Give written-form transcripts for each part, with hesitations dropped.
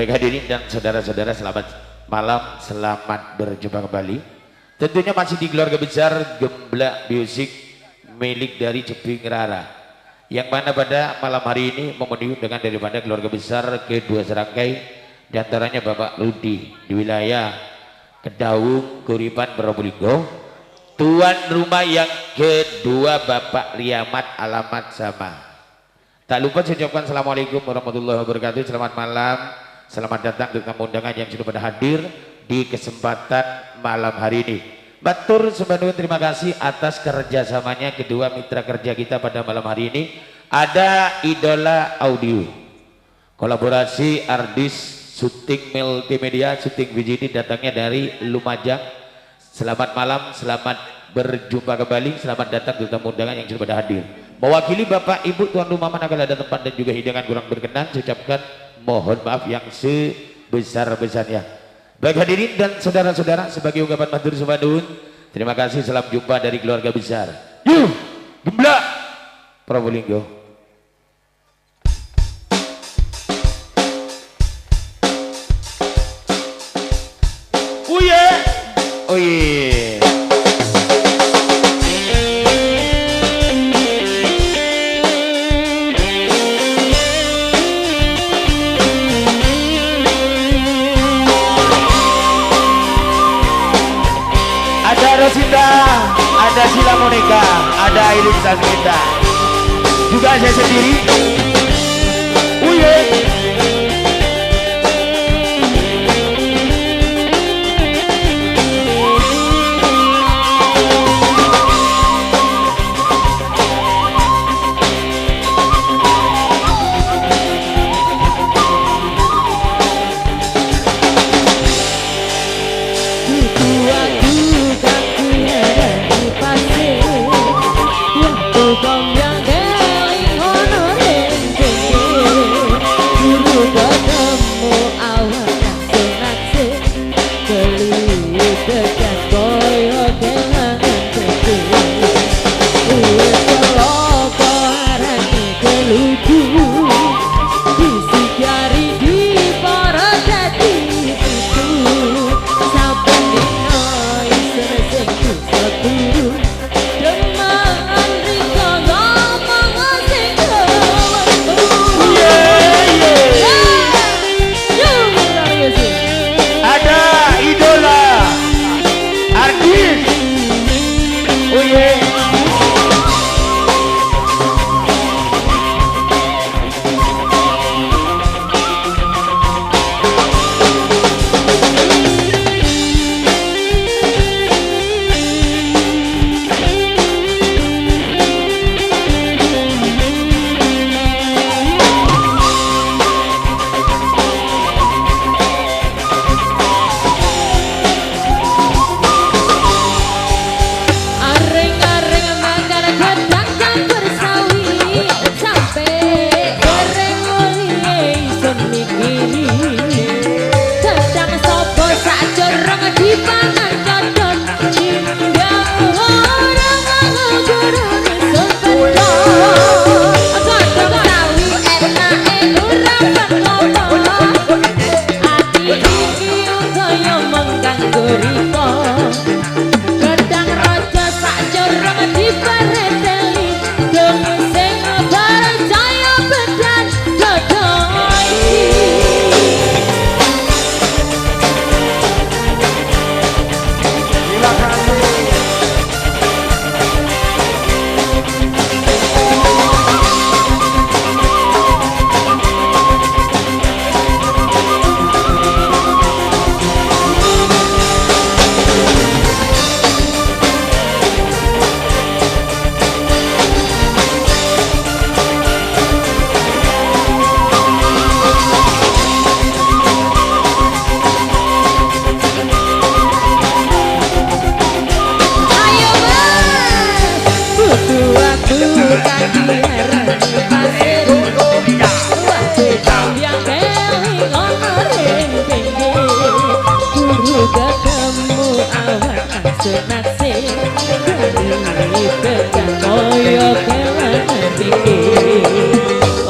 Baik hadirin dan saudara-saudara, selamat malam, selamat berjumpa kembali. Tentunya masih di keluarga besar Gemblak Music milik dari Jeping Rara, yang mana pada malam hari ini memenuhi undangan daripada keluarga besar kedua serangkai, diantaranya Bapak Rudi di wilayah Kedaung, Kuripan, Probolinggo. Tuan rumah yang kedua Bapak Riamat, alamat sama. Tak lupa saya ucapkan assalamualaikum warahmatullahi wabarakatuh. Selamat malam, selamat datang untuk tamu undangan yang sudah pada hadir di kesempatan malam hari ini. Batur sembahun terima kasih atas kerjasamanya kedua mitra kerja kita pada malam hari ini. Ada Idola Audio, kolaborasi artis syuting multimedia, syuting VCD datangnya dari Lumajang. Selamat malam, selamat berjumpa kembali, selamat datang untuk tamu undangan yang sudah pada hadir. Mewakili Bapak Ibu tuan rumah manakala ada tempat dan juga hidangan kurang berkenan, saya ucapkan mohon maaf yang sebesar-besarnya. Baik hadirin dan saudara-saudara, sebagai ungkapan matur sembahun, terima kasih, salam jumpa dari keluarga besar Gemblak Probolinggo. Oh yeah, oh yeah. Rosita, ada Sila Monika, ada Iris Sasmita, juga saya sendiri.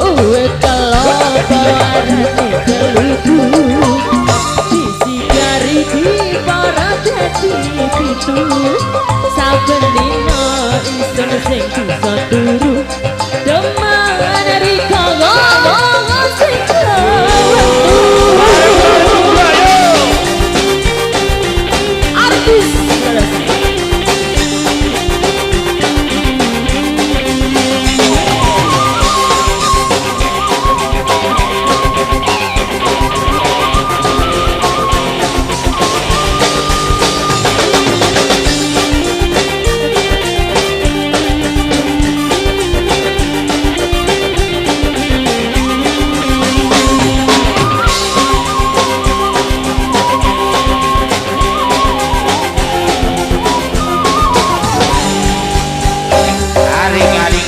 Uwe kalau bawa saben dina ingsun sing bisa turu demen rika ngomong sing artis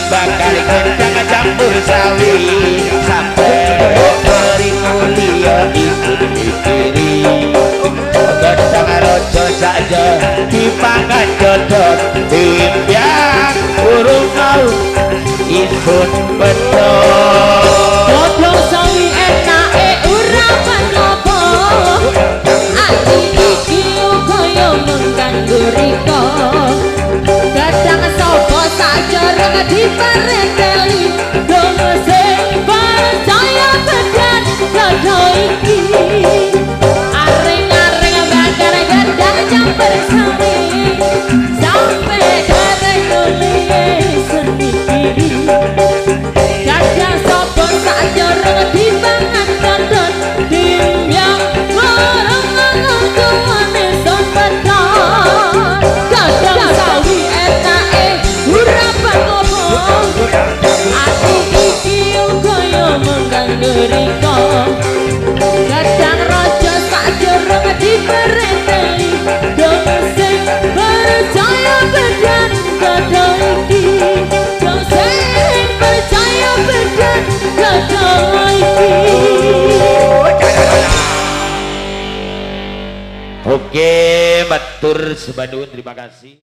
bakal kencang campur sawi sampai beri mulia ikut mikiri kencang rojo saja dipangan jodoh timpian burung mau ikut betul jodoh sawi enake urapan ngopo ati iki kaya mengganggu riko kadang sapa sajareng diperenteli dong sing percaya bedan jodoh iki areng-areng bakal gedang campur sawi sampai dereng nulie sendiri kadang sapa sajareng dipangan kadon dimyang marang tuane son bedan kadang sawi enake urapan ngopo ati iki kaya mengganggu riko kadang raja sajareng diperenteli dong sing percaya bedan jodoh iki dong sing percaya bedan jodoh iki. Oke, matur sebadun, terima kasih.